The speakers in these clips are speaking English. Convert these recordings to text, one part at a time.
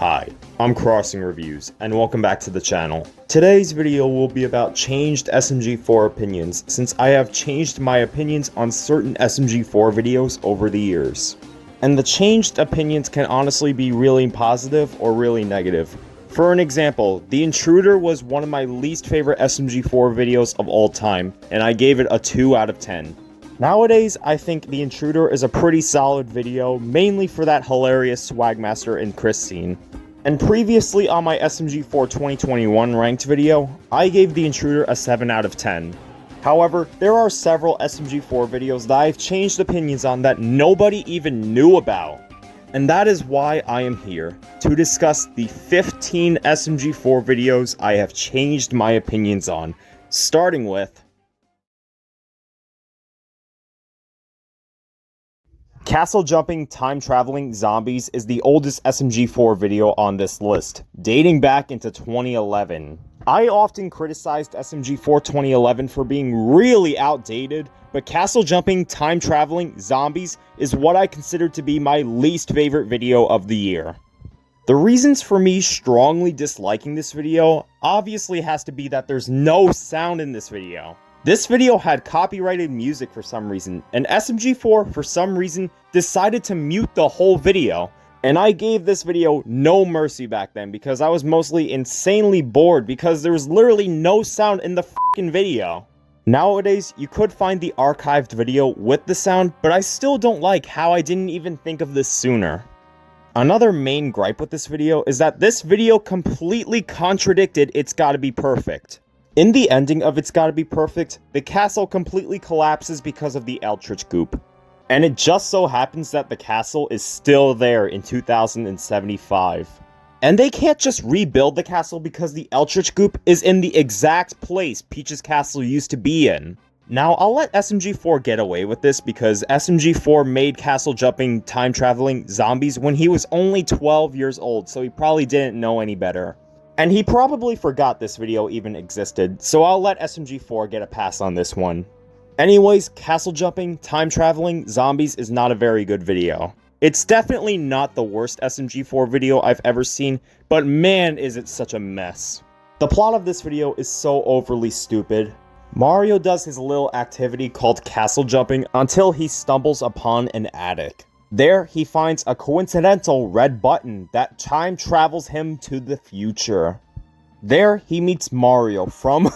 Hi, I'm Crossing Reviews, and welcome back to the channel. Today's video will be about changed SMG4 opinions, since I have changed my opinions on certain SMG4 videos over the years. And the changed opinions can honestly be really positive or really negative. For an example, The Intruder was one of my least favorite SMG4 videos of all time, and I gave it a 2 out of 10. Nowadays, I think The Intruder is a pretty solid video, mainly for that hilarious Swagmaster and Chris scene. And previously on my SMG4 2021 ranked video, I gave The Intruder a 7 out of 10. However, there are several SMG4 videos that I've changed opinions on that nobody even knew about. And that is why I am here, to discuss the 15 SMG4 videos I have changed my opinions on, starting with Castle Jumping Time Traveling Zombies is the oldest SMG4 video on this list, dating back into 2011. I often criticized SMG4 2011 for being really outdated, but Castle Jumping Time Traveling Zombies is what I consider to be my least favorite video of the year. The reasons for me strongly disliking this video obviously has to be that there's no sound in this video. This video had copyrighted music for some reason, and SMG4 for some reason decided to mute the whole video. And I gave this video no mercy back then because I was mostly insanely bored because there was literally no sound in the fucking video. Nowadays, you could find the archived video with the sound, but I still don't like how I didn't even think of this sooner. Another main gripe with this video is that this video completely contradicted It's Gotta Be Perfect. In the ending of It's Gotta Be Perfect, the castle completely collapses because of the Eldritch Goop. And it just so happens that the castle is still there in 2075. And they can't just rebuild the castle because the Eldritch Goop is in the exact place Peach's castle used to be in. Now, I'll let SMG4 get away with this because SMG4 made Castle Jumping Time Traveling Zombies when he was only 12 years old, so he probably didn't know any better. And he probably forgot this video even existed, so I'll let SMG4 get a pass on this one. Anyways, Castle Jumping Time Traveling Zombies is not a very good video. It's definitely not the worst SMG4 video I've ever seen, but man is it such a mess. The plot of this video is so overly stupid. Mario does his little activity called castle jumping until he stumbles upon an attic. There, he finds a coincidental red button that time travels him to the future. There, he meets Mario from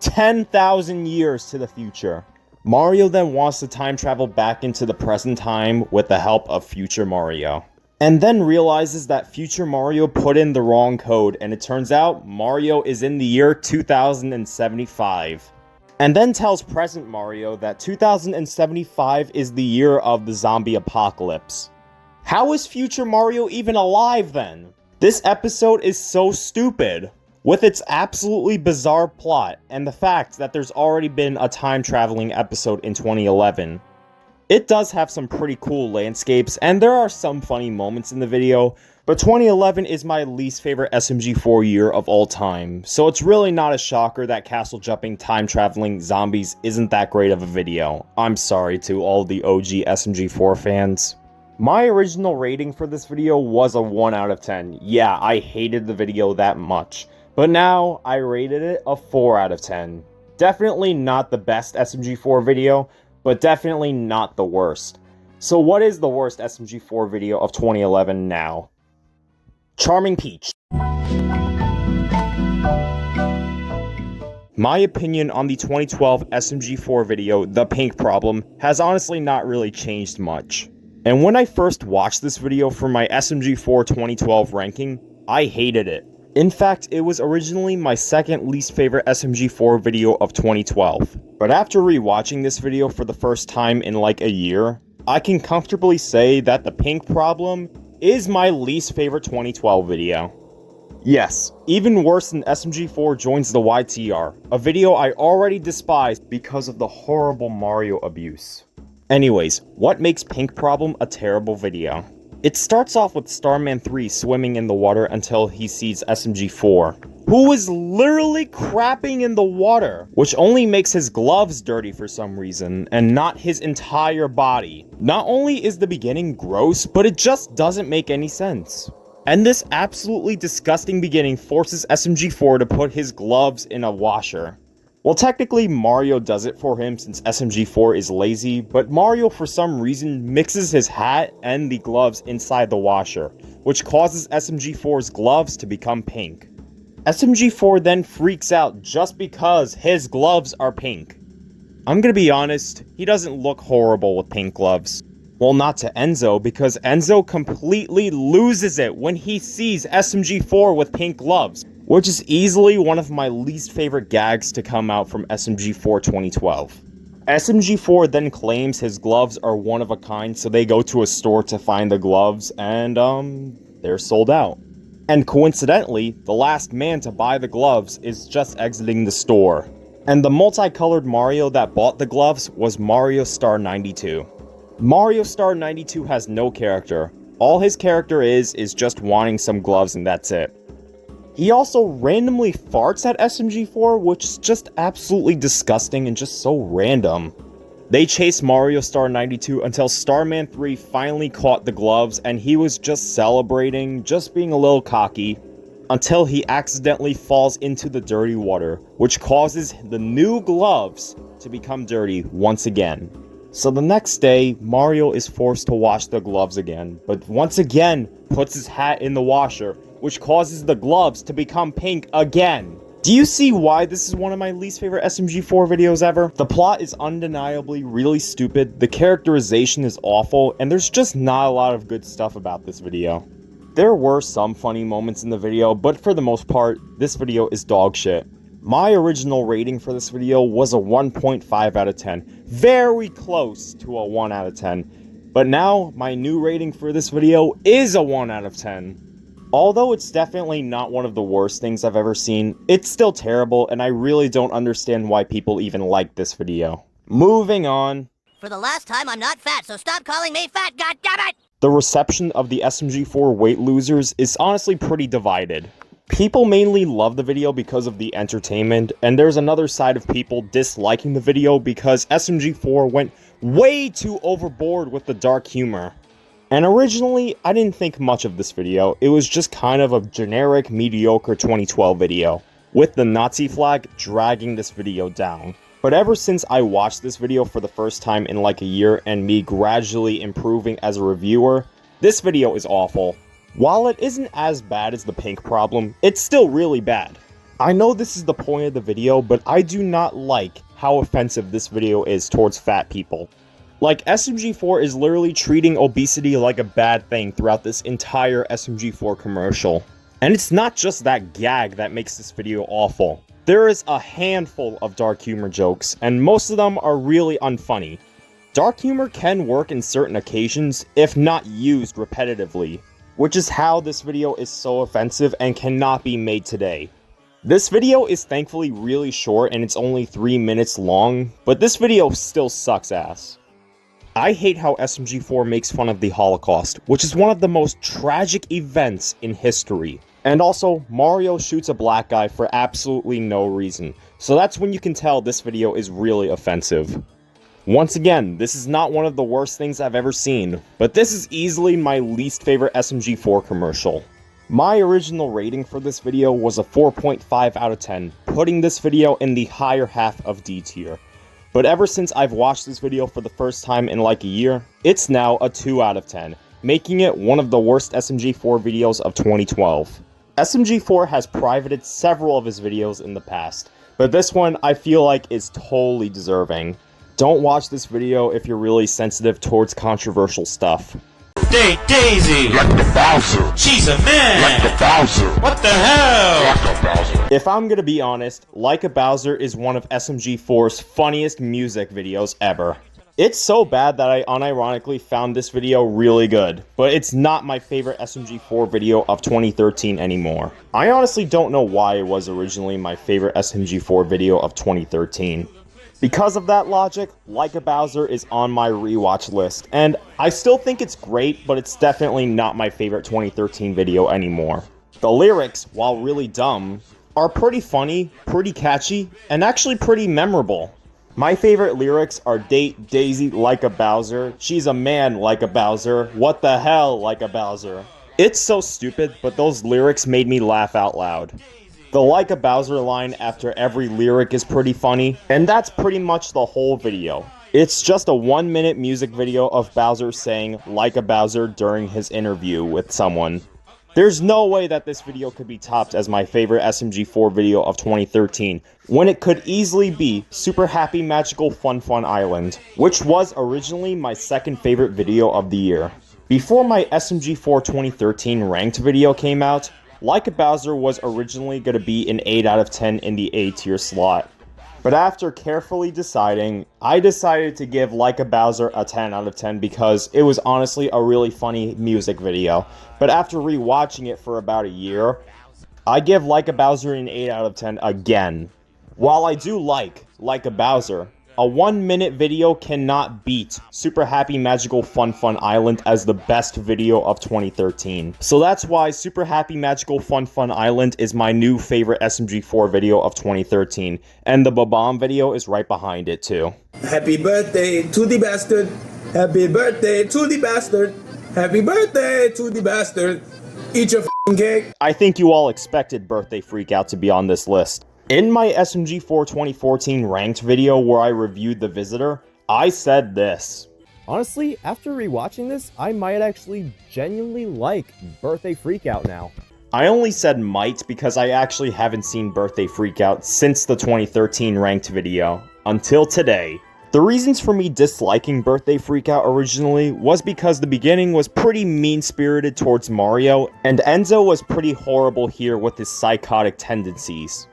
10,000 years to the future. Mario then wants to time travel back into the present time with the help of future Mario. And then realizes that future Mario put in the wrong code, and it turns out Mario is in the year 2075. And then tells present Mario that 2075 is the year of the zombie apocalypse. How is future Mario even alive then? This episode is so stupid, with its absolutely bizarre plot and the fact that there's already been a time traveling episode in 2011. It does have some pretty cool landscapes and there are some funny moments in the video, but 2011 is my least favorite SMG4 year of all time, so it's really not a shocker that Castle Jumping Time Traveling Zombies isn't that great of a video. I'm sorry to all the OG SMG4 fans. My original rating for this video was a 1 out of 10. Yeah, I hated the video that much, but now I rated it a 4 out of 10. Definitely not the best SMG4 video, but definitely not the worst. So what is the worst SMG4 video of 2011 now? Charming Peach. My opinion on the 2012 SMG4 video, The Pink Problem, has honestly not really changed much. And when I first watched this video for my SMG4 2012 ranking, I hated it. In fact, it was originally my second least favorite SMG4 video of 2012. But after rewatching this video for the first time in like a year, I can comfortably say that The Pink Problem is my least favorite 2012 video. Yes, even worse than SMG4 Joins the YTR, a video I already despised because of the horrible Mario abuse. Anyways, what makes Pink Problem a terrible video? It starts off with Starman 3 swimming in the water until he sees SMG4, who is literally crapping in the water, which only makes his gloves dirty for some reason, and not his entire body. Not only is the beginning gross, but it just doesn't make any sense. And this absolutely disgusting beginning forces SMG4 to put his gloves in a washer. Well, technically Mario does it for him since SMG4 is lazy, but Mario for some reason mixes his hat and the gloves inside the washer, which causes SMG4's gloves to become pink. SMG4 then freaks out just because his gloves are pink. I'm gonna be honest, he doesn't look horrible with pink gloves. Well, not to Enzo, because Enzo completely loses it when he sees SMG4 with pink gloves, which is easily one of my least favorite gags to come out from SMG4 2012. SMG4 then claims his gloves are one of a kind, so they go to a store to find the gloves, and they're sold out. And coincidentally, the last man to buy the gloves is just exiting the store. And the multicolored Mario that bought the gloves was Mario Star 92. Mario Star 92 has no character. All his character is just wanting some gloves and that's it. He also randomly farts at SMG4, which is just absolutely disgusting and just so random. They chase Mario Star 92 until Starman 3 finally caught the gloves and he was just celebrating, just being a little cocky, until he accidentally falls into the dirty water, which causes the new gloves to become dirty once again. So the next day, Mario is forced to wash the gloves again, but once again puts his hat in the washer, which causes the gloves to become pink again. Do you see why this is one of my least favorite SMG4 videos ever? The plot is undeniably really stupid, the characterization is awful, and there's just not a lot of good stuff about this video. There were some funny moments in the video, but for the most part, this video is dog shit. My original rating for this video was a 1.5 out of 10, very close to a 1 out of 10, but now my new rating for this video is a 1 out of 10. Although it's definitely not one of the worst things I've ever seen, it's still terrible and I really don't understand why people even like this video. Moving on. For the last time, I'm not fat, so stop calling me fat, goddammit! The reception of the SMG4 weight losers is honestly pretty divided. People mainly love the video because of the entertainment, and there's another side of people disliking the video because SMG4 went way too overboard with the dark humor. And originally, I didn't think much of this video, it was just kind of a generic, mediocre 2012 video, with the Nazi flag dragging this video down. But ever since I watched this video for the first time in like a year and me gradually improving as a reviewer, this video is awful. While it isn't as bad as the pink problem, it's still really bad. I know this is the point of the video, but I do not like how offensive this video is towards fat people. Like, SMG4 is literally treating obesity like a bad thing throughout this entire SMG4 commercial. And it's not just that gag that makes this video awful. There is a handful of dark humor jokes, and most of them are really unfunny. Dark humor can work in certain occasions, if not used repetitively, which is how this video is so offensive and cannot be made today. This video is thankfully really short and it's only 3 minutes long, but this video still sucks ass. I hate how SMG4 makes fun of the Holocaust, which is one of the most tragic events in history. And also, Mario shoots a black guy for absolutely no reason, so that's when you can tell this video is really offensive. Once again, this is not one of the worst things I've ever seen, but this is easily my least favorite SMG4 commercial. My original rating for this video was a 4.5 out of 10, putting this video in the higher half of D tier. But ever since I've watched this video for the first time in like a year, it's now a 2 out of 10, making it one of the worst SMG4 videos of 2012. SMG4 has privated several of his videos in the past, but this one I feel like is totally deserving. Don't watch this video if you're really sensitive towards controversial stuff. Daisy! Like the Bowser! She's a man! Like the Bowser! What the hell? Like the Bowser! If I'm gonna be honest, Like a Bowser is one of SMG4's funniest music videos ever. It's so bad that I unironically found this video really good, but it's not my favorite SMG4 video of 2013 anymore. I honestly don't know why it was originally my favorite SMG4 video of 2013. Because of that logic, Like a Bowser is on my rewatch list, and I still think it's great, but it's definitely not my favorite 2013 video anymore. The lyrics, while really dumb, are pretty funny, pretty catchy, and actually pretty memorable. My favorite lyrics are Date Daisy like a Bowser, she's a man like a Bowser, what the hell like a Bowser. It's so stupid, but those lyrics made me laugh out loud. The Like a Bowser line after every lyric is pretty funny, and that's pretty much the whole video. It's just a 1-minute music video of Bowser saying like a Bowser during his interview with someone. There's no way that this video could be topped as my favorite SMG4 video of 2013, when it could easily be Super Happy Magical Fun Fun Island, which was originally my second favorite video of the year. Before my SMG4 2013 ranked video came out, Like a Bowser was originally going to be an 8 out of 10 in the A tier slot. But after carefully deciding, I decided to give Like a Bowser a 10 out of 10 because it was honestly a really funny music video. But after rewatching it for about a year, I give Like a Bowser an 8 out of 10 again. While I do like a Bowser, a 1-minute video cannot beat Super Happy Magical Fun Fun Island as the best video of 2013. So that's why Super Happy Magical Fun Fun Island is my new favorite SMG4 video of 2013, and the Babam video is right behind it too. Happy birthday to the bastard. Happy birthday to the bastard. Happy birthday to the bastard. Eat your f***ing cake. I think you all expected Birthday Freakout to be on this list. In my SMG4 2014 ranked video where I reviewed The Visitor, I said this. Honestly, after rewatching this, I might actually genuinely like Birthday Freakout now. I only said might because I actually haven't seen Birthday Freakout since the 2013 ranked video, until today. The reasons for me disliking Birthday Freakout originally was because the beginning was pretty mean-spirited towards Mario, and Enzo was pretty horrible here with his psychotic tendencies.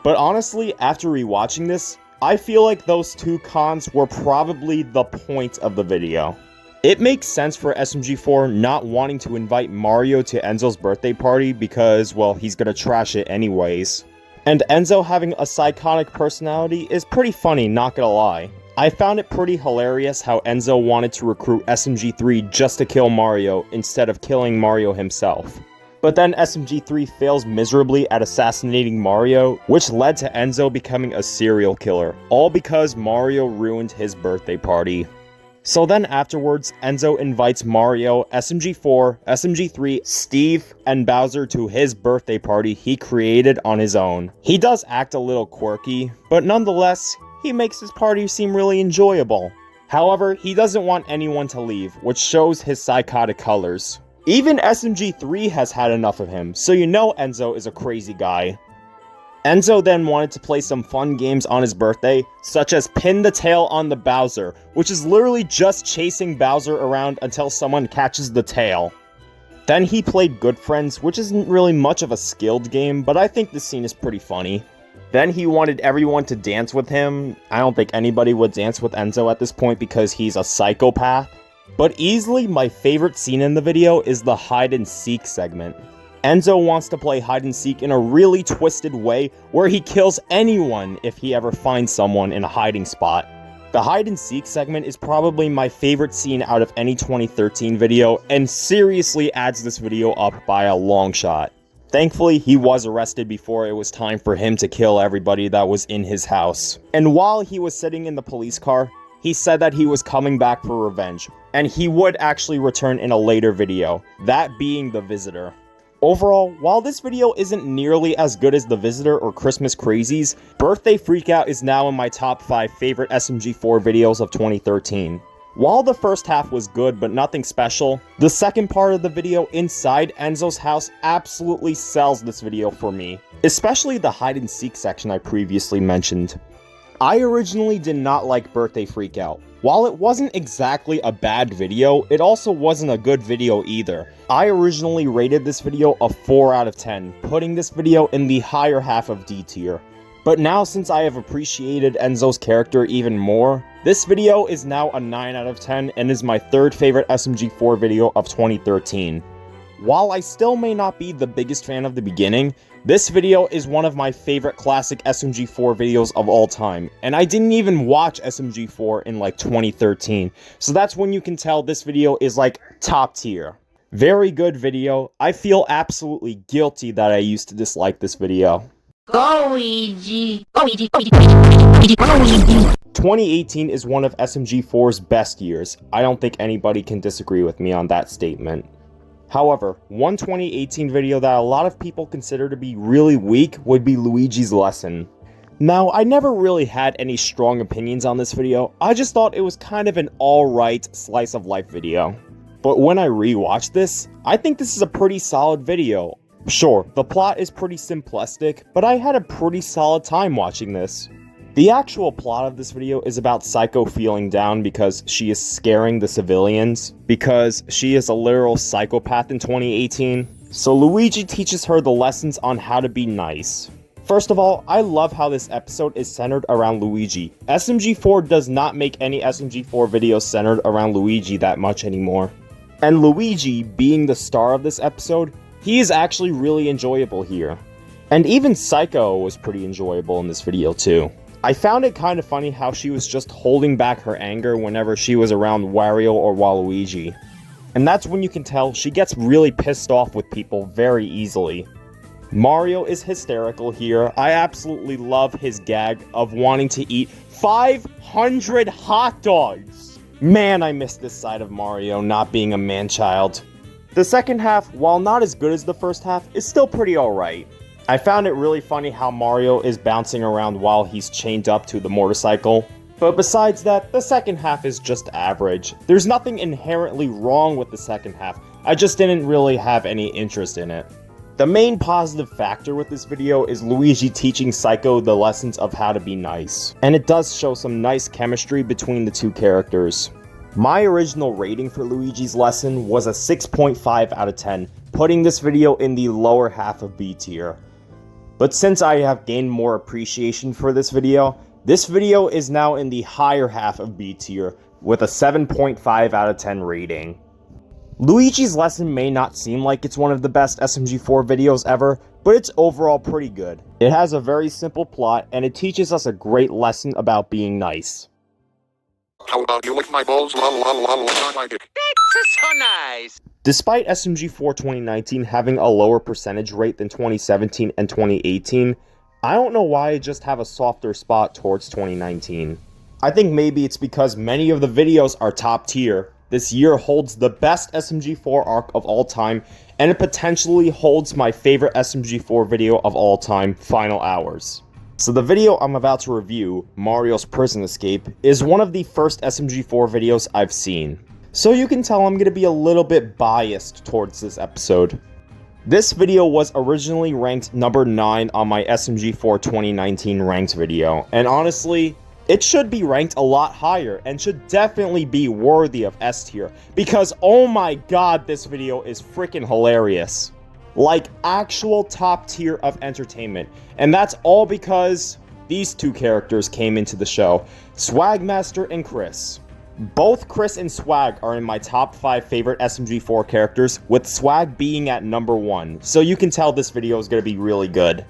But honestly, after rewatching this, I feel like those two cons were probably the point of the video. It makes sense for SMG4 not wanting to invite Mario to Enzo's birthday party because, well, he's gonna trash it anyways. And Enzo having a psychotic personality is pretty funny, not gonna lie. I found it pretty hilarious how Enzo wanted to recruit SMG3 just to kill Mario instead of killing Mario himself. But then SMG3 fails miserably at assassinating Mario, which led to Enzo becoming a serial killer, all because Mario ruined his birthday party. So then afterwards, Enzo invites Mario, SMG4, SMG3, Steve, and Bowser to his birthday party he created on his own. He does act a little quirky, but nonetheless, he makes his party seem really enjoyable. However, he doesn't want anyone to leave, which shows his psychotic colors. Even SMG3 has had enough of him, so you know Enzo is a crazy guy. Enzo then wanted to play some fun games on his birthday, such as Pin the Tail on the Bowser, which is literally just chasing Bowser around until someone catches the tail. Then he played Good Friends, which isn't really much of a skilled game, but I think the scene is pretty funny. Then he wanted everyone to dance with him. I don't think anybody would dance with Enzo at this point because he's a psychopath. But easily my favorite scene in the video is the hide and seek segment. Enzo wants to play hide and seek in a really twisted way where he kills anyone if he ever finds someone in a hiding spot. The hide and seek segment is probably my favorite scene out of any 2013 video and seriously adds this video up by a long shot. Thankfully, he was arrested before it was time for him to kill everybody that was in his house. And while he was sitting in the police car, he said that he was coming back for revenge, and he would actually return in a later video, that being The Visitor. Overall, while this video isn't nearly as good as The Visitor or Christmas Crazies, Birthday Freakout is now in my top 5 favorite SMG4 videos of 2013. While the first half was good but nothing special, the second part of the video inside Enzo's house absolutely sells this video for me, especially the hide and seek section I previously mentioned. I originally did not like Birthday Freakout. While it wasn't exactly a bad video, it also wasn't a good video either. I originally rated this video a 4 out of 10, putting this video in the higher half of D tier. But now since I have appreciated Enzo's character even more, this video is now a 9 out of 10 and is my third favorite SMG4 video of 2013. While I still may not be the biggest fan of the beginning, this video is one of my favorite classic SMG4 videos of all time, and I didn't even watch SMG4 in like 2013, so that's when you can tell this video is like top tier. Very good video. I feel absolutely guilty that I used to dislike this video. Go, Luigi. Go, Luigi. Go, Luigi. Go, Luigi. 2018 is one of SMG4's best years. I don't think anybody can disagree with me on that statement. However, one 2018 video that a lot of people consider to be really weak would be Luigi's lesson. Now, I never really had any strong opinions on this video, I just thought it was kind of an alright slice of life video. But when I rewatched this, I think this is a pretty solid video. Sure, the plot is pretty simplistic, but I had a pretty solid time watching this. The actual plot of this video is about Psycho feeling down because she is scaring the civilians, because she is a literal psychopath in 2018. So Luigi teaches her the lessons on how to be nice. First of all, I love how this episode is centered around Luigi. SMG4 does not make any SMG4 videos centered around Luigi that much anymore. And Luigi, being the star of this episode, he is actually really enjoyable here. And even Psycho was pretty enjoyable in this video too. I found it kind of funny how she was just holding back her anger whenever she was around Wario or Waluigi. And that's when you can tell she gets really pissed off with people very easily. Mario is hysterical here. I absolutely love his gag of wanting to eat 500 hot dogs. Man, I miss this side of Mario not being a man-child. The second half, while not as good as the first half, is still pretty alright. I found it really funny how Mario is bouncing around while he's chained up to the motorcycle. But besides that, the second half is just average. There's nothing inherently wrong with the second half, I just didn't really have any interest in it. The main positive factor with this video is Luigi teaching Psycho the lessons of how to be nice. And it does show some nice chemistry between the two characters. My original rating for Luigi's lesson was a 6.5 out of 10, putting this video in the lower half of B tier. But since I have gained more appreciation for this video is now in the higher half of B tier, with a 7.5 out of 10 rating. Luigi's lesson may not seem like it's one of the best SMG4 videos ever, but it's overall pretty good. It has a very simple plot, and it teaches us a great lesson about being nice. How about you lick my balls, lol, my dick. That's so nice. Despite SMG4 2019 having a lower percentage rate than 2017 and 2018, I don't know why I just have a softer spot towards 2019. I think maybe it's because many of the videos are top tier. This year holds the best SMG4 arc of all time, and it potentially holds my favorite SMG4 video of all time, Final Hours. So the video I'm about to review, Mario's Prison Escape, is one of the first SMG4 videos I've seen. So you can tell I'm going to be a little bit biased towards this episode. This video was originally ranked number 9 on my SMG4 2019 ranked video, and honestly, it should be ranked a lot higher and should definitely be worthy of S tier, because oh my god, this video is freaking hilarious. Like actual top tier of entertainment, and that's all because these two characters came into the show, Swagmaster and Chris. Both Chris and Swag are in my top 5 favorite SMG4 characters, with Swag being at number 1, so you can tell this video is going to be really good.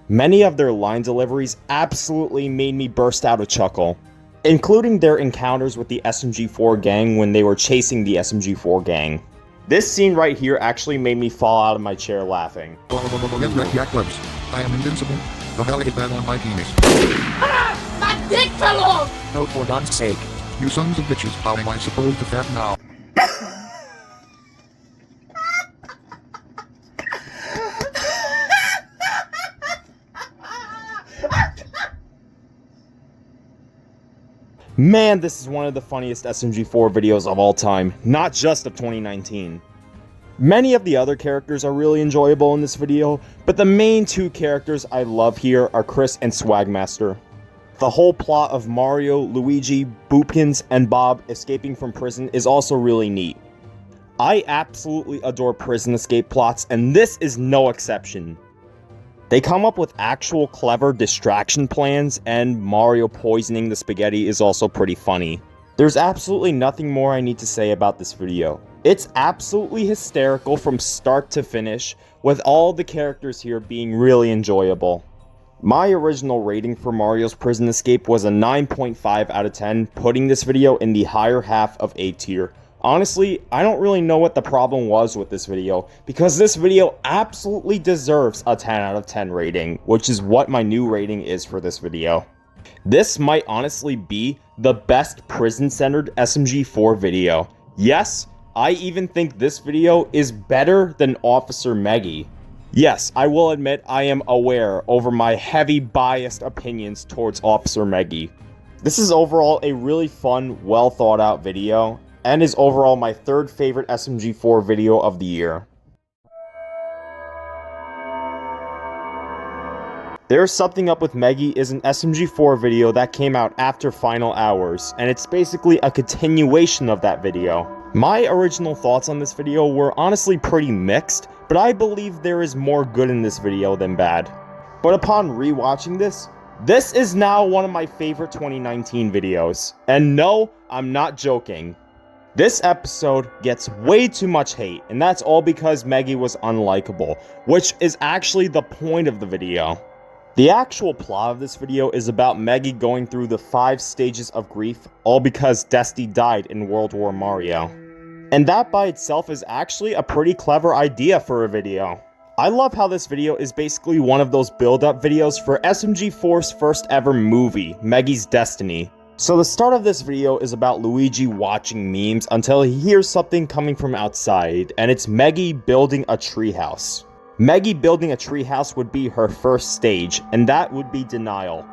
Many of their line deliveries absolutely made me burst out a chuckle, including their encounters with the SMG4 gang when they were chasing the SMG4 gang. This scene right here actually made me fall out of my chair laughing. Get wrecked, yak clubs. I am invincible. The hell is that on my penis? Ah! My dick fell off! Oh, for God's sake. You sons of bitches, how am I supposed to fat now? Man, this is one of the funniest SMG4 videos of all time, not just of 2019. Many of the other characters are really enjoyable in this video, but the main two characters I love here are Chris and Swagmaster. The whole plot of Mario, Luigi, Boopkins, and Bob escaping from prison is also really neat. I absolutely adore prison escape plots, and this is no exception. They come up with actual clever distraction plans, and Mario poisoning the spaghetti is also pretty funny. There's absolutely nothing more I need to say about this video. It's absolutely hysterical from start to finish, with all the characters here being really enjoyable. My original rating for Mario's Prison Escape was a 9.5 out of 10, putting this video in the higher half of A tier. Honestly, I don't really know what the problem was with this video, because this video absolutely deserves a 10 out of 10 rating, which is what my new rating is for this video. This might honestly be the best prison-centered SMG4 video. Yes, I even think this video is better than Officer Meggy. Yes, I will admit I am aware over my heavy biased opinions towards Officer Meggy. This is overall a really fun, well thought out video, and is overall my third favorite SMG4 video of the year. There's Something Up with Meggy is an SMG4 video that came out after Final Hours, and it's basically a continuation of that video. My original thoughts on this video were honestly pretty mixed, but I believe there is more good in this video than bad. But upon rewatching this is now one of my favorite 2019 videos. And no, I'm not joking. This episode gets way too much hate, and that's all because Meggy was unlikable, which is actually the point of the video. The actual plot of this video is about Meggy going through the 5 stages of grief, all because Dusty died in World War Mario. And that by itself is actually a pretty clever idea for a video. I love how this video is basically one of those build-up videos for SMG4's first ever movie, Meggy's Destiny. So the start of this video is about Luigi watching memes until he hears something coming from outside, and it's Meggy building a treehouse. Meggy building a treehouse would be her first stage, and that would be denial.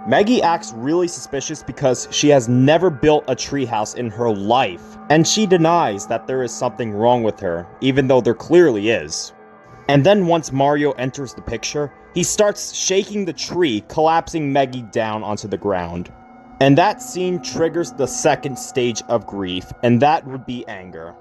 Meggy acts really suspicious because she has never built a treehouse in her life, and she denies that there is something wrong with her, even though there clearly is. And then once Mario enters the picture, he starts shaking the tree, collapsing Meggy down onto the ground. And that scene triggers the second stage of grief, and that would be anger.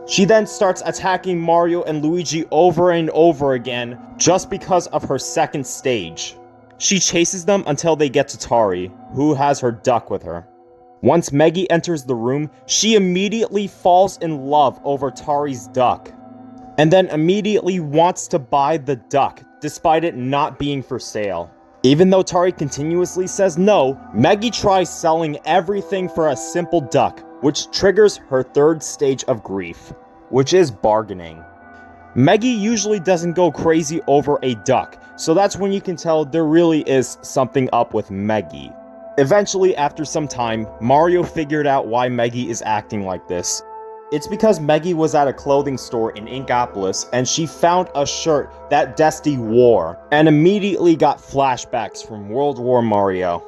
She then starts attacking Mario and Luigi over and over again just because of her second stage. She chases them until they get to Tari, who has her duck with her. Once Meggy enters the room, she immediately falls in love over Tari's duck, and then immediately wants to buy the duck, despite it not being for sale. Even though Tari continuously says no, Meggy tries selling everything for a simple duck, which triggers her third stage of grief, which is bargaining. Meggy usually doesn't go crazy over a duck, so that's when you can tell there really is something up with Meggy. Eventually, after some time, Mario figured out why Meggy is acting like this. It's because Meggy was at a clothing store in Inkopolis and she found a shirt that Dusty wore, and immediately got flashbacks from World War Mario.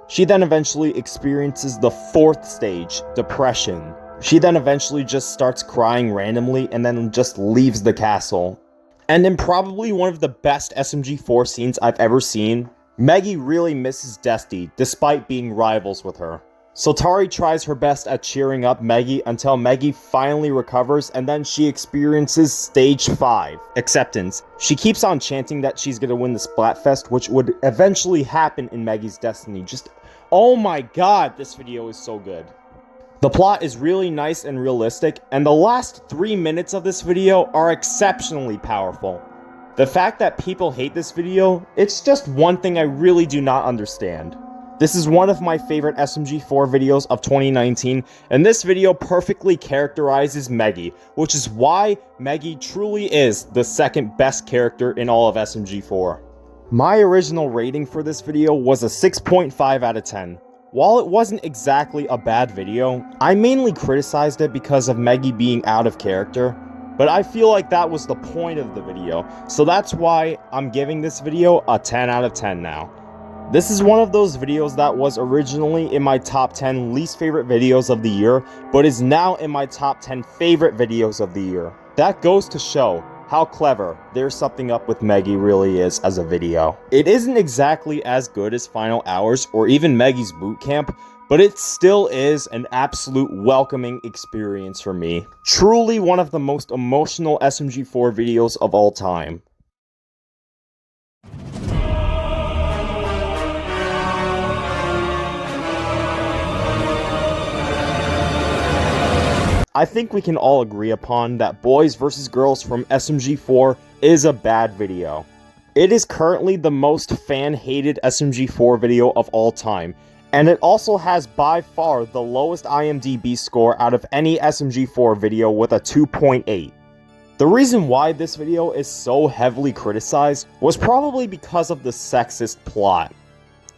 She then eventually experiences the 4th stage, depression. She then eventually just starts crying randomly and then just leaves the castle. And in probably one of the best SMG4 scenes I've ever seen, Meggy really misses Dusty despite being rivals with her. So Tari tries her best at cheering up Meggy until Meggy finally recovers, and then she experiences stage 5, acceptance. She keeps on chanting that she's gonna win the Splatfest, which would eventually happen in Meggy's Destiny. Just, oh my god, this video is so good. The plot is really nice and realistic, and the last 3 minutes of this video are exceptionally powerful. The fact that people hate this video, it's just one thing I really do not understand. This is one of my favorite SMG4 videos of 2019, and this video perfectly characterizes Meggy, which is why Meggy truly is the second best character in all of SMG4. My original rating for this video was a 6.5 out of 10. While it wasn't exactly a bad video, I mainly criticized it because of Meggy being out of character, but I feel like that was the point of the video, so that's why I'm giving this video a 10 out of 10 now. This is one of those videos that was originally in my top 10 least favorite videos of the year, but is now in my top 10 favorite videos of the year. That goes to show how clever There's Something Up with Meggy really is as a video. It isn't exactly as good as Final Hours or even Meggy's Boot Camp, but it still is an absolute welcoming experience for me. Truly one of the most emotional SMG4 videos of all time. I think we can all agree upon that Boys vs. Girls from SMG4 is a bad video. It is currently the most fan-hated SMG4 video of all time, and it also has by far the lowest IMDb score out of any SMG4 video with a 2.8. The reason why this video is so heavily criticized was probably because of the sexist plot.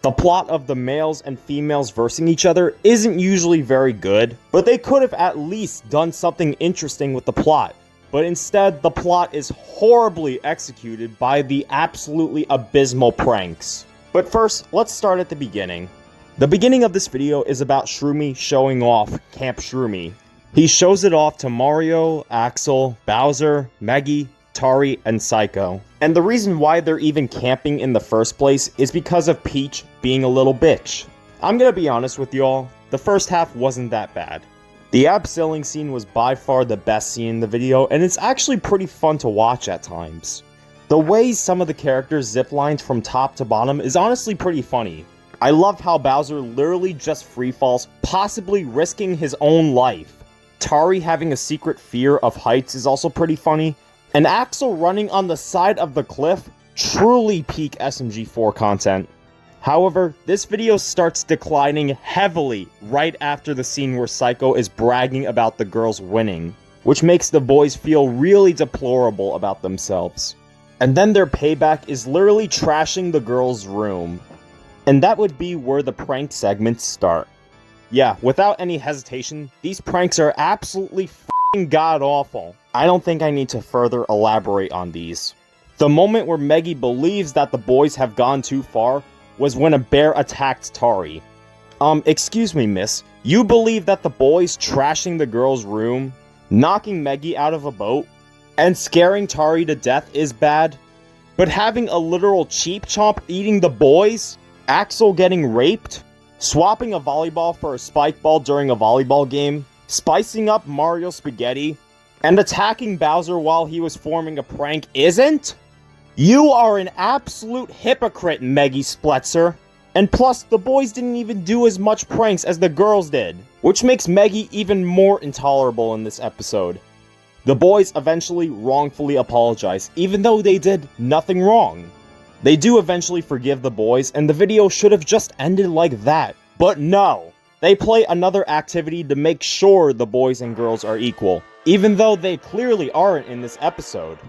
The plot of the males and females versing each other isn't usually very good, but they could have at least done something interesting with the plot. But instead, the plot is horribly executed by the absolutely abysmal pranks. But first, let's start at the beginning. The beginning of this video is about Shroomy showing off Camp Shroomy. He shows it off to Mario, Axel, Bowser, Meggy, Tari, and Psycho. And the reason why they're even camping in the first place is because of Peach being a little bitch. I'm gonna be honest with y'all, the first half wasn't that bad. The abseiling scene was by far the best scene in the video, and it's actually pretty fun to watch at times. The way some of the characters ziplined from top to bottom is honestly pretty funny. I love how Bowser literally just free falls, possibly risking his own life. Tari having a secret fear of heights is also pretty funny. And Axel running on the side of the cliff, truly peak SMG4 content. However, this video starts declining heavily right after the scene where Psycho is bragging about the girls winning, which makes the boys feel really deplorable about themselves. And then their payback is literally trashing the girls' room. And that would be where the prank segments start. Yeah, without any hesitation, these pranks are absolutely god-awful. I don't think I need to further elaborate on these. The moment where Meggy believes that the boys have gone too far was when a bear attacked Tari. Excuse me, miss. You believe that the boys trashing the girl's room, knocking Meggy out of a boat, and scaring Tari to death is bad? But having a literal cheap chomp eating the boys? Axel getting raped? Swapping a volleyball for a spike ball during a volleyball game? Spicing up Mario spaghetti? And attacking Bowser while he was forming a prank isn't? You are an absolute hypocrite, Meggy Spletzer. And plus, the boys didn't even do as much pranks as the girls did, which makes Meggy even more intolerable in this episode. The boys eventually wrongfully apologize, even though they did nothing wrong. They do eventually forgive the boys, and the video should have just ended like that. But no! They play another activity to make sure the boys and girls are equal, even though they clearly aren't in this episode.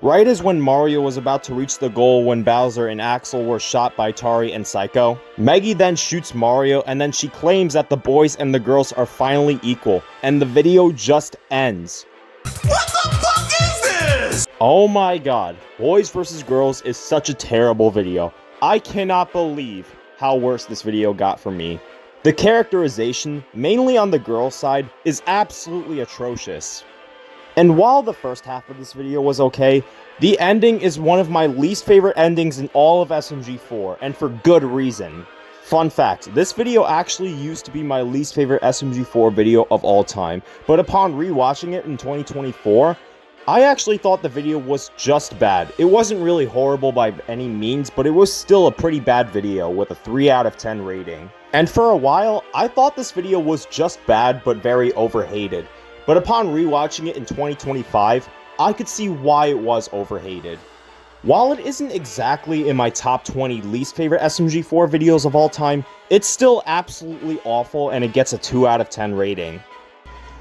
Right as when Mario was about to reach the goal when Bowser and Axel were shot by Tari and Psycho, Meggy then shoots Mario and then she claims that the boys and the girls are finally equal, and the video just ends. What the fuck is this? Oh my god, Boys vs. Girls is such a terrible video. I cannot believe how worse this video got for me. The characterization, mainly on the girl side, is absolutely atrocious. And while the first half of this video was okay, the ending is one of my least favorite endings in all of SMG4, and for good reason. Fun fact, this video actually used to be my least favorite SMG4 video of all time, but upon rewatching it in 2024, I actually thought the video was just bad. It wasn't really horrible by any means, but it was still a pretty bad video with a 3 out of 10 rating. And for a while, I thought this video was just bad but very overhated. But upon rewatching it in 2025, I could see why it was overhated. While it isn't exactly in my top 20 least favorite SMG4 videos of all time, it's still absolutely awful and it gets a 2 out of 10 rating.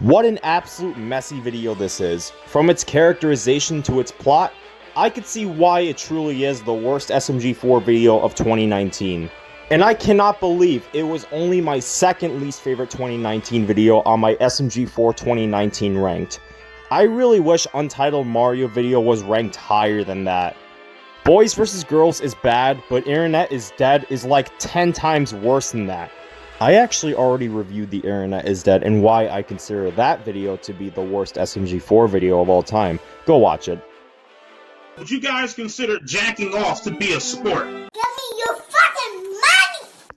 What an absolute messy video this is. From its characterization to its plot, I could see why it truly is the worst SMG4 video of 2019. And I cannot believe it was only my second least favorite 2019 video on my SMG4 2019 ranked. I really wish Untitled Mario video was ranked higher than that. Boys vs. Girls is bad, but Internet is Dead is like 10 times worse than that. I actually already reviewed the Internet is Dead and why I consider that video to be the worst SMG4 video of all time. Go watch it. Would you guys consider jacking off to be a sport?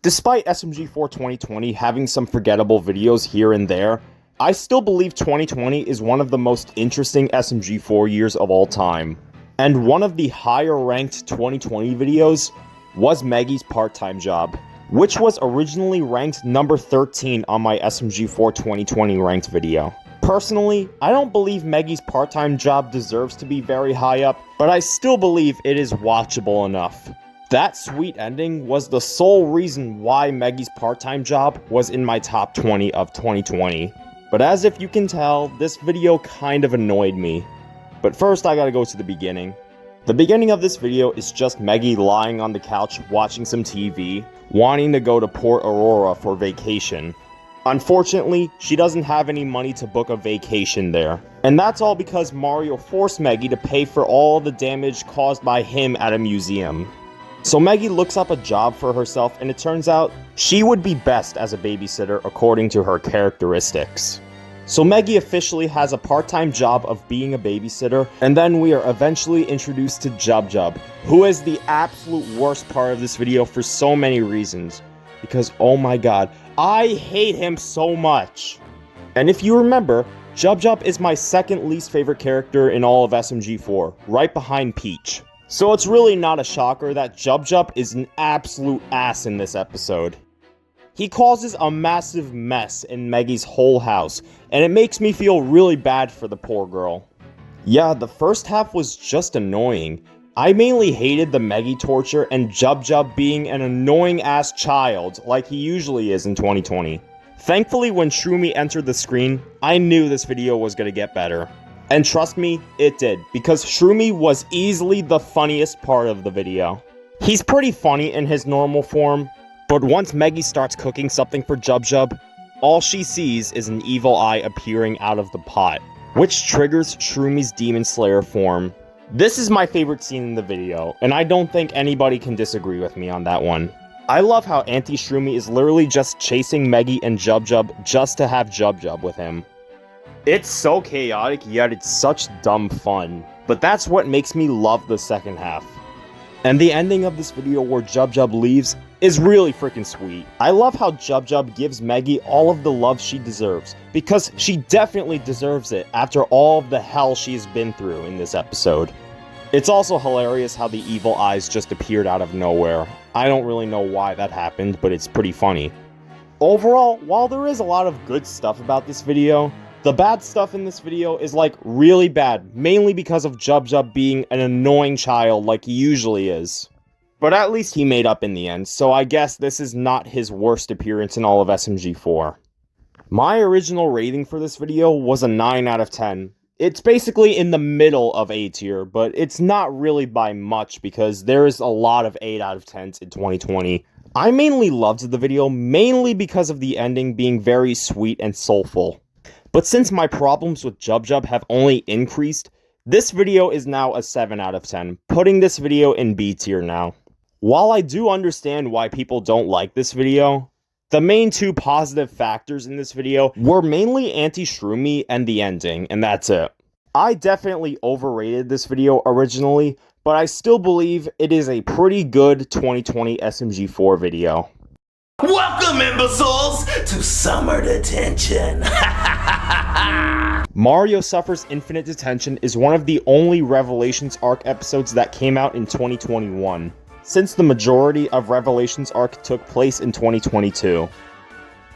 Despite SMG4 2020 having some forgettable videos here and there, I still believe 2020 is one of the most interesting SMG4 years of all time. And one of the higher ranked 2020 videos was Meggy's part-time job, which was originally ranked number 13 on my SMG4 2020 ranked video. Personally, I don't believe Meggy's part-time job deserves to be very high up, but I still believe it is watchable enough. That sweet ending was the sole reason why Meggy's part-time job was in my top 20 of 2020. But as if you can tell, this video kind of annoyed me. But first I gotta go to the beginning. The beginning of this video is just Meggy lying on the couch watching some TV, wanting to go to Port Aurora for vacation. Unfortunately, she doesn't have any money to book a vacation there. And that's all because Mario forced Meggy to pay for all the damage caused by him at a museum. So Meggy looks up a job for herself, and it turns out she would be best as a babysitter according to her characteristics. So Meggy officially has a part-time job of being a babysitter, and then we are eventually introduced to Jub, who is the absolute worst part of this video for so many reasons. Because oh my god, I hate him so much. And if you remember, Jub is my second least favorite character in all of SMG4, right behind Peach. So it's really not a shocker that Jub is an absolute ass in this episode. He causes a massive mess in Meggy's whole house, and it makes me feel really bad for the poor girl. Yeah, the first half was just annoying. I mainly hated the Meggy torture and Jub being an annoying ass child like he usually is in 2020. Thankfully, when Shroomy entered the screen, I knew this video was gonna get better. And trust me, it did, because Shroomy was easily the funniest part of the video. He's pretty funny in his normal form, but once Meggy starts cooking something for Jub, all she sees is an evil eye appearing out of the pot, which triggers Shroomy's Demon Slayer form. This is my favorite scene in the video, and I don't think anybody can disagree with me on that one. I love how Auntie Shroomy is literally just chasing Meggy and Jub just to have Jub with him. It's so chaotic, yet it's such dumb fun. But that's what makes me love the second half. And the ending of this video where Jub leaves is really freaking sweet. I love how Jub gives Meggy all of the love she deserves, because she definitely deserves it after all of the hell she has been through in this episode. It's also hilarious how the evil eyes just appeared out of nowhere. I don't really know why that happened, but it's pretty funny. Overall, while there is a lot of good stuff about this video, the bad stuff in this video is like really bad, mainly because of Jub being an annoying child like he usually is. But at least he made up in the end, so I guess this is not his worst appearance in all of SMG4. My original rating for this video was a 9 out of 10. It's basically in the middle of A tier, but it's not really by much because there is a lot of 8 out of 10s in 2020. I mainly loved the video, mainly because of the ending being very sweet and soulful. But since my problems with Jub have only increased, this video is now a 7 out of 10, putting this video in B tier now. While I do understand why people don't like this video, the main two positive factors in this video were mainly Auntie Shroomy and the ending, and that's it. I definitely overrated this video originally, but I still believe it is a pretty good 2020 SMG4 video. Welcome, imbeciles, to Summer Detention. Mario Suffers Infinite Detention is one of the only Revelations Arc episodes that came out in 2021, since the majority of Revelations Arc took place in 2022.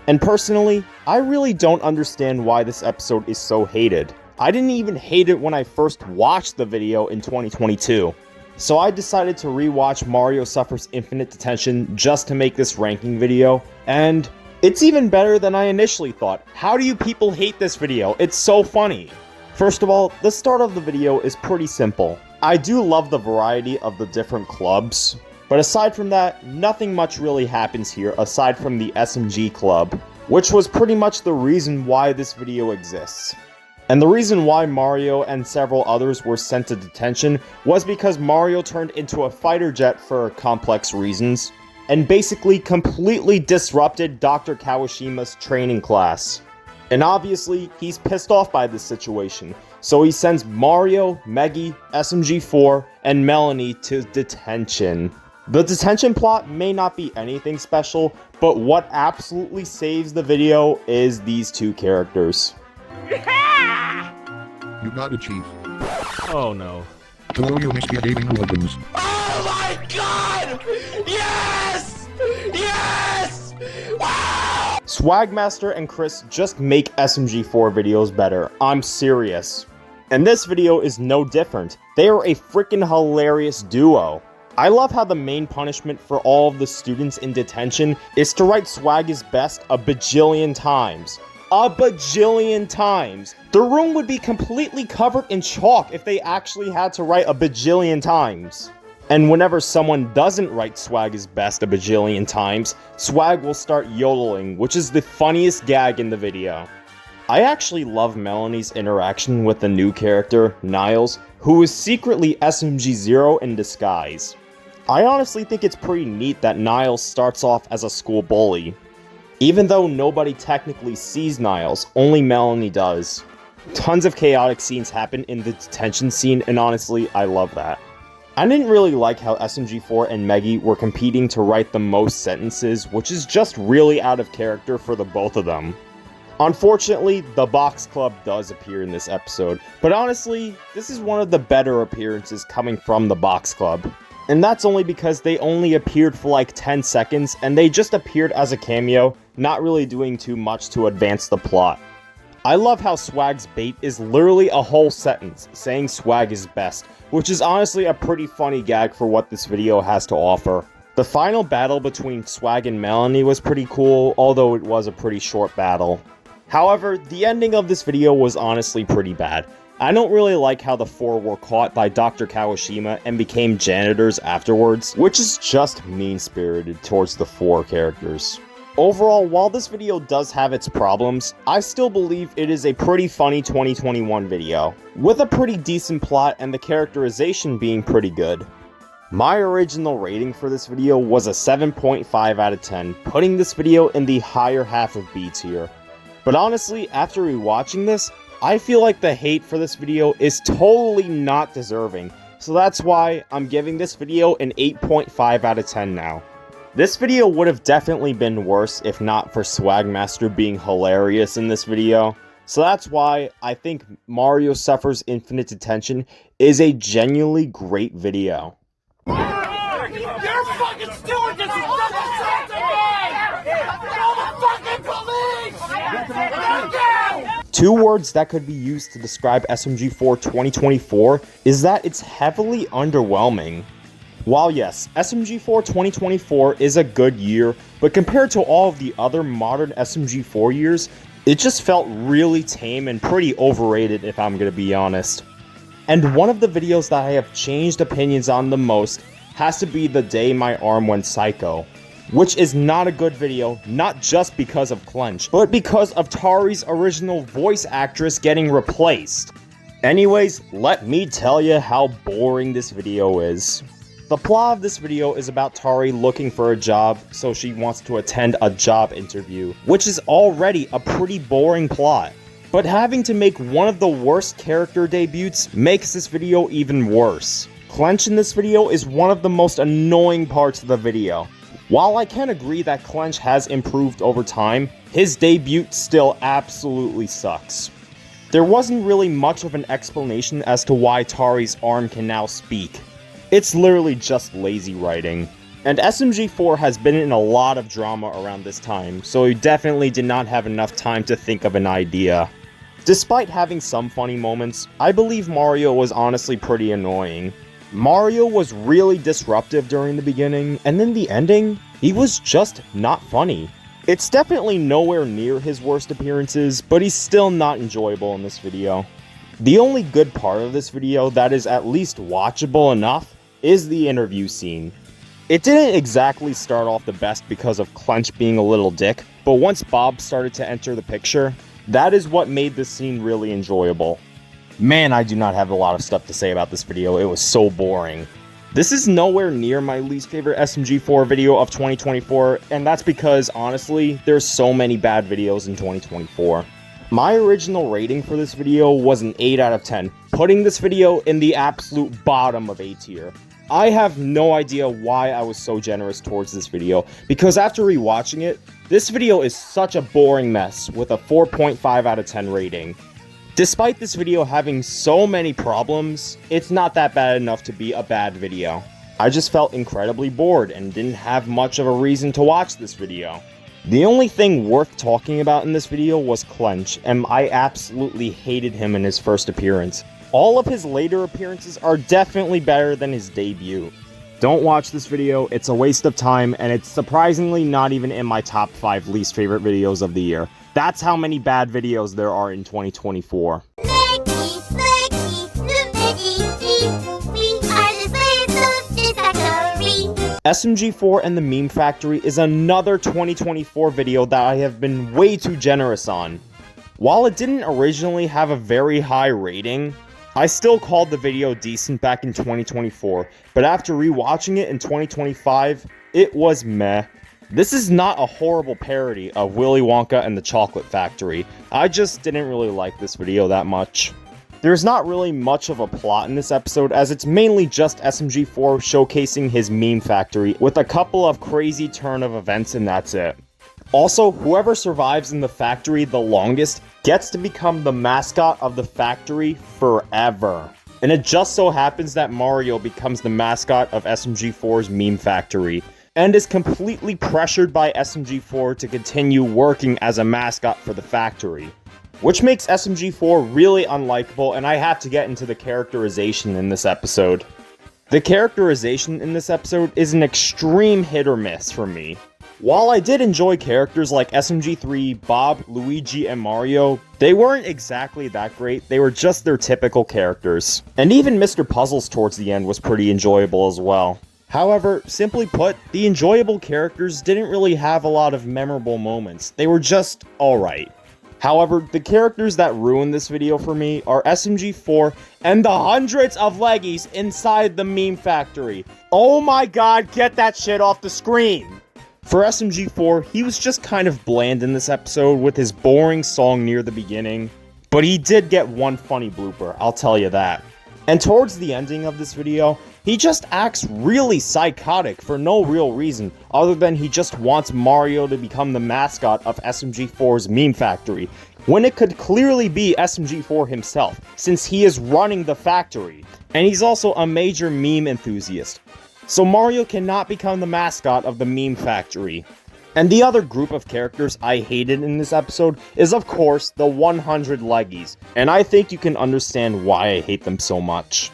And personally, I really don't understand why this episode is so hated. I didn't even hate it when I first watched the video in 2022. So I decided to rewatch Mario Suffers Infinite Detention just to make this ranking video, and it's even better than I initially thought. How do you people hate this video? It's so funny. First of all, the start of the video is pretty simple. I do love the variety of the different clubs, but aside from that, nothing much really happens here aside from the SMG club, which was pretty much the reason why this video exists. And the reason why Mario and several others were sent to detention was because Mario turned into a fighter jet for complex reasons, and basically completely disrupted Dr. Kawashima's training class. And obviously, he's pissed off by this situation, so he sends Mario, Meggy, SMG4, and Melanie to detention. The detention plot may not be anything special, but what absolutely saves the video is these two characters. You got it, Chief. Oh no. Hello, you misbehaving legends. Oh my god! Yes! Yes! Wow! Swagmaster and Chris just make SMG4 videos better. I'm serious. And this video is no different. They are a freaking hilarious duo. I love how the main punishment for all of the students in detention is to write Swag is best a bajillion times. a bajillion times. The room would be completely covered in chalk if they actually had to write a bajillion times. And whenever someone doesn't write Swag is best a bajillion times, Swag will start yodeling, which is the funniest gag in the video. I actually love Melanie's interaction with the new character, Niles, who is secretly SMG0 in disguise. I honestly think it's pretty neat that Niles starts off as a school bully. Even though nobody technically sees Niles, only Melanie does. Tons of chaotic scenes happen in the detention scene, and honestly, I love that. I didn't really like how SMG4 and Meggy were competing to write the most sentences, which is just really out of character for the both of them. Unfortunately, the Box Club does appear in this episode, but honestly, this is one of the better appearances coming from the Box Club. And that's only because they only appeared for like 10 seconds, and they just appeared as a cameo, not really doing too much to advance the plot. I love how Swag's bait is literally a whole sentence, saying Swag is best, which is honestly a pretty funny gag for what this video has to offer. The final battle between Swag and Melanie was pretty cool, although it was a pretty short battle. However, the ending of this video was honestly pretty bad. I don't really like how the four were caught by Dr. Kawashima and became janitors afterwards, which is just mean-spirited towards the four characters. Overall, while this video does have its problems, I still believe it is a pretty funny 2021 video, with a pretty decent plot and the characterization being pretty good. My original rating for this video was a 7.5 out of 10, putting this video in the higher half of B tier. But honestly, after rewatching this, I feel like the hate for this video is totally not deserving, so that's why I'm giving this video an 8.5 out of 10 now. This video would have definitely been worse if not for Swagmaster being hilarious in this video, so that's why I think Mario Suffers Infinite Detention is a genuinely great video. You're fucking stupid! This is not the fucking police! Two words that could be used to describe SMG4 2024 is that it's heavily underwhelming. While yes, SMG4 2024 is a good year, but compared to all of the other modern SMG4 years, it just felt really tame and pretty overrated if I'm gonna be honest. And one of the videos that I have changed opinions on the most has to be the day my arm went psycho, which is not a good video, not just because of Clench, but because of Tari's original voice actress getting replaced. Anyways, let me tell you how boring this video is. The plot of this video is about Tari looking for a job, so she wants to attend a job interview, which is already a pretty boring plot. But having to make one of the worst character debuts makes this video even worse. Clench in this video is one of the most annoying parts of the video. While I can agree that Clench has improved over time, his debut still absolutely sucks. There wasn't really much of an explanation as to why Tari's arm can now speak. It's literally just lazy writing. And SMG4 has been in a lot of drama around this time, so he definitely did not have enough time to think of an idea. Despite having some funny moments, I believe Mario was honestly pretty annoying. Mario was really disruptive during the beginning, and then the ending, he was just not funny. It's definitely nowhere near his worst appearances, but he's still not enjoyable in this video. The only good part of this video that is at least watchable enough is the interview scene. It didn't exactly start off the best because of Clench being a little dick, but once Bob started to enter the picture, that is what made this scene really enjoyable. Man, I do not have a lot of stuff to say about this video, it was so boring. This is nowhere near my least favorite SMG4 video of 2024, and that's because, honestly, there's so many bad videos in 2024. My original rating for this video was an 8 out of 10, putting this video in the absolute bottom of A tier. I have no idea why I was so generous towards this video, because after rewatching it, this video is such a boring mess with a 4.5 out of 10 rating. Despite this video having so many problems, it's not that bad enough to be a bad video. I just felt incredibly bored and didn't have much of a reason to watch this video. The only thing worth talking about in this video was Clench, and I absolutely hated him in his first appearance. All of his later appearances are definitely better than his debut. Don't watch this video, it's a waste of time, and it's surprisingly not even in my top 5 least favorite videos of the year. That's how many bad videos there are in 2024. SMG4 and the Meme Factory is another 2024 video that I have been way too generous on. While it didn't originally have a very high rating, I still called the video decent back in 2024, but after rewatching it in 2025, it was meh. This is not a horrible parody of Willy Wonka and the Chocolate Factory. I just didn't really like this video that much. There's not really much of a plot in this episode, as it's mainly just SMG4 showcasing his meme factory with a couple of crazy turn of events, and that's it. Also, whoever survives in the factory the longest gets to become the mascot of the factory forever. And it just so happens that Mario becomes the mascot of SMG4's meme factory, and is completely pressured by SMG4 to continue working as a mascot for the factory. Which makes SMG4 really unlikable, and I have to get into the characterization in this episode. The characterization in this episode is an extreme hit or miss for me. While I did enjoy characters like SMG3, Bob, Luigi, and Mario, they weren't exactly that great, they were just their typical characters. And even Mr. Puzzles towards the end was pretty enjoyable as well. However, simply put, the enjoyable characters didn't really have a lot of memorable moments, they were just alright. However, the characters that ruined this video for me are SMG4 and the hundreds of leggies inside the meme factory. Oh my god, get that shit off the screen! For SMG4, he was just kind of bland in this episode with his boring song near the beginning, but he did get one funny blooper, I'll tell you that. And towards the ending of this video, he just acts really psychotic for no real reason other than he just wants Mario to become the mascot of SMG4's meme factory, when it could clearly be SMG4 himself, since he is running the factory, and he's also a major meme enthusiast. So Mario cannot become the mascot of the meme factory. And the other group of characters I hated in this episode is of course the 100 leggies, and I think you can understand why I hate them so much.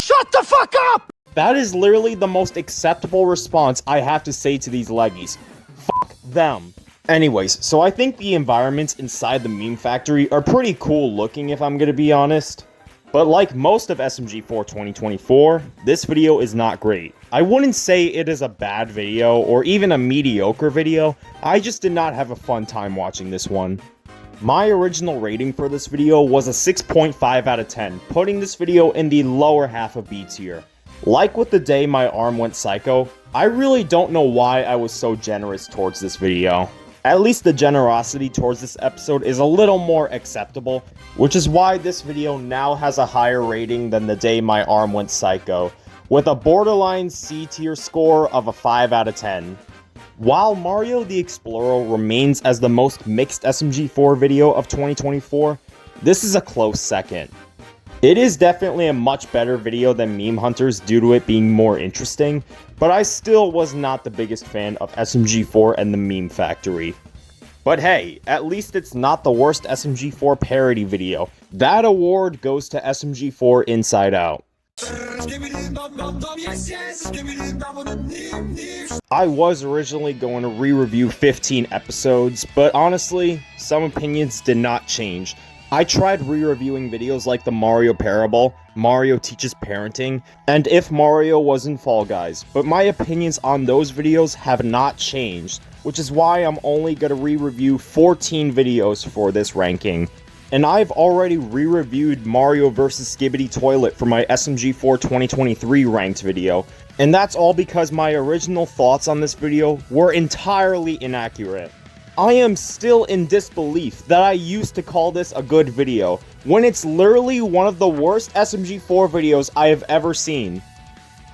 Shut the fuck up! That is literally the most acceptable response I have to say to these leggies. Fuck them. Anyways, so I think the environments inside the meme factory are pretty cool looking if I'm gonna be honest. But like most of SMG4 2024, this video is not great. I wouldn't say it is a bad video or even a mediocre video, I just did not have a fun time watching this one. My original rating for this video was a 6.5 out of 10, putting this video in the lower half of B tier. Like with the day my arm went psycho, I really don't know why I was so generous towards this video. At least the generosity towards this episode is a little more acceptable, which is why this video now has a higher rating than the day my arm went psycho, with a borderline C tier score of a 5 out of 10. While Mario the Explorer remains as the most mixed SMG4 video of 2024, this is a close second. It is definitely a much better video than Meme Hunters due to it being more interesting, but I still was not the biggest fan of SMG4 and the Meme Factory. But hey, at least it's not the worst SMG4 parody video. That award goes to SMG4 Inside Out. I was originally going to re-review 15 episodes, but honestly, some opinions did not change. I tried re-reviewing videos like the Mario Parable, Mario Teaches Parenting, and If Mario Was in Fall Guys, but my opinions on those videos have not changed, which is why I'm only gonna re-review 14 videos for this ranking. And I've already re-reviewed Mario vs. Skibidi Toilet for my SMG4 2023 ranked video, and that's all because my original thoughts on this video were entirely inaccurate. I am still in disbelief that I used to call this a good video, when it's literally one of the worst SMG4 videos I have ever seen.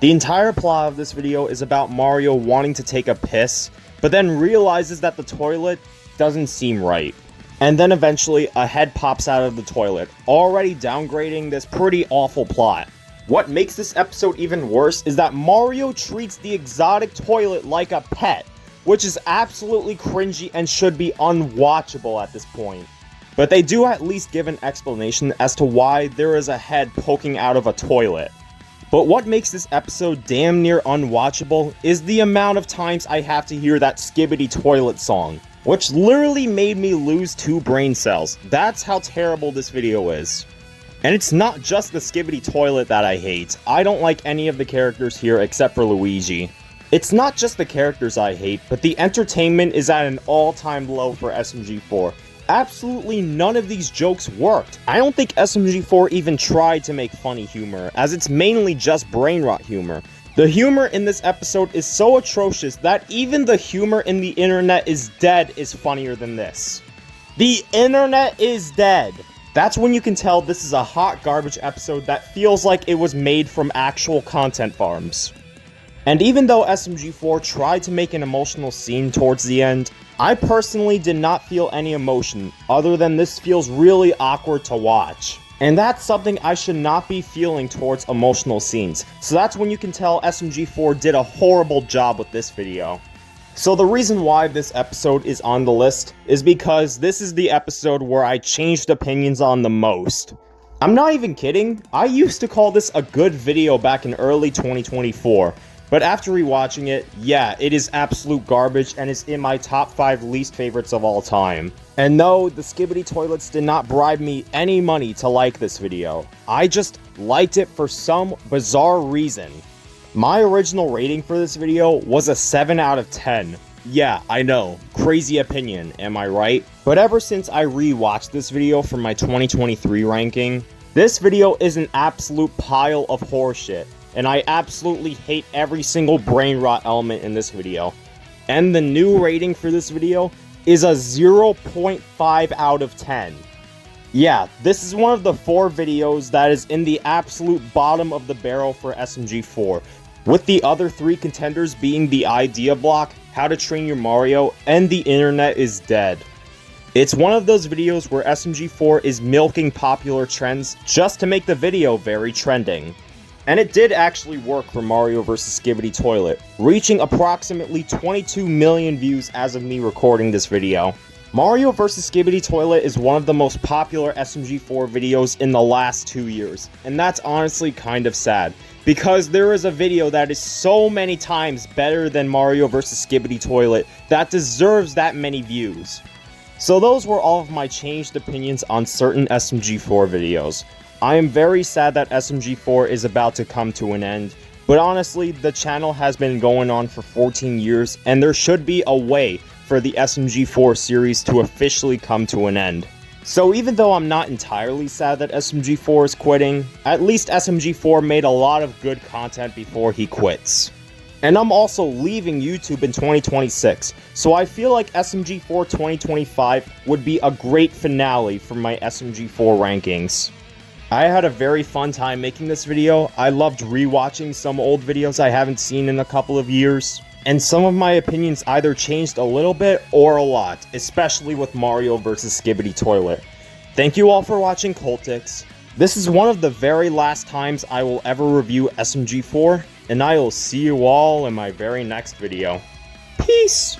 The entire plot of this video is about Mario wanting to take a piss, but then realizes that the toilet doesn't seem right. And then eventually, a head pops out of the toilet, already downgrading this pretty awful plot. What makes this episode even worse is that Mario treats the exotic toilet like a pet, which is absolutely cringy and should be unwatchable at this point. but they do at least give an explanation as to why there is a head poking out of a toilet. But what makes this episode damn near unwatchable is the amount of times I have to hear that Skibidi toilet song, which literally made me lose 2 brain cells. That's how terrible this video is. And it's not just the Skibidi toilet that I hate. I don't like any of the characters here except for Luigi. It's not just the characters I hate, but the entertainment is at an all-time low for SMG4. Absolutely none of these jokes worked. I don't think SMG4 even tried to make funny humor, as it's mainly just brain rot humor. The humor in this episode is so atrocious that even the humor in the internet is dead is funnier than this. The internet is dead! That's when you can tell this is a hot garbage episode that feels like it was made from actual content farms. And even though SMG4 tried to make an emotional scene towards the end, I personally did not feel any emotion, other than this feels really awkward to watch. And that's something I should not be feeling towards emotional scenes, so that's when you can tell SMG4 did a horrible job with this video. So the reason why this episode is on the list is because this is the episode where I changed opinions on the most. I'm not even kidding, I used to call this a good video back in early 2024. But after rewatching it, yeah, it is absolute garbage and is in my top 5 least favorites of all time. And no, the Skibidi toilets did not bribe me any money to like this video. I just liked it for some bizarre reason. My original rating for this video was a 7 out of 10. Yeah, I know, crazy opinion, am I right? But ever since I rewatched this video for my 2023 ranking, this video is an absolute pile of horseshit. And I absolutely hate every single brain rot element in this video. And the new rating for this video is a 0.5 out of 10. Yeah, this is one of the 4 videos that is in the absolute bottom of the barrel for SMG4, with the other 3 contenders being the Idea Block, How to Train Your Mario, and The Internet is Dead. It's one of those videos where SMG4 is milking popular trends just to make the video very trending. And it did actually work for Mario vs. Skibidi Toilet, reaching approximately 22 million views as of me recording this video. Mario vs. Skibidi Toilet is one of the most popular SMG4 videos in the last 2 years, and that's honestly kind of sad, because there is a video that is so many times better than Mario vs. Skibidi Toilet that deserves that many views. So those were all of my changed opinions on certain SMG4 videos. I am very sad that SMG4 is about to come to an end, but honestly, the channel has been going on for 14 years, and there should be a way for the SMG4 series to officially come to an end. So even though I'm not entirely sad that SMG4 is quitting, at least SMG4 made a lot of good content before he quits. And I'm also leaving YouTube in 2026, so I feel like SMG4 2025 would be a great finale for my SMG4 rankings. I had a very fun time making this video. I loved rewatching some old videos I haven't seen in a couple of years. And some of my opinions either changed a little bit or a lot, especially with Mario vs. Skibidi Toilet. Thank you all for watching Cultix. This is one of the very last times I will ever review SMG4, and I will see you all in my very next video. Peace!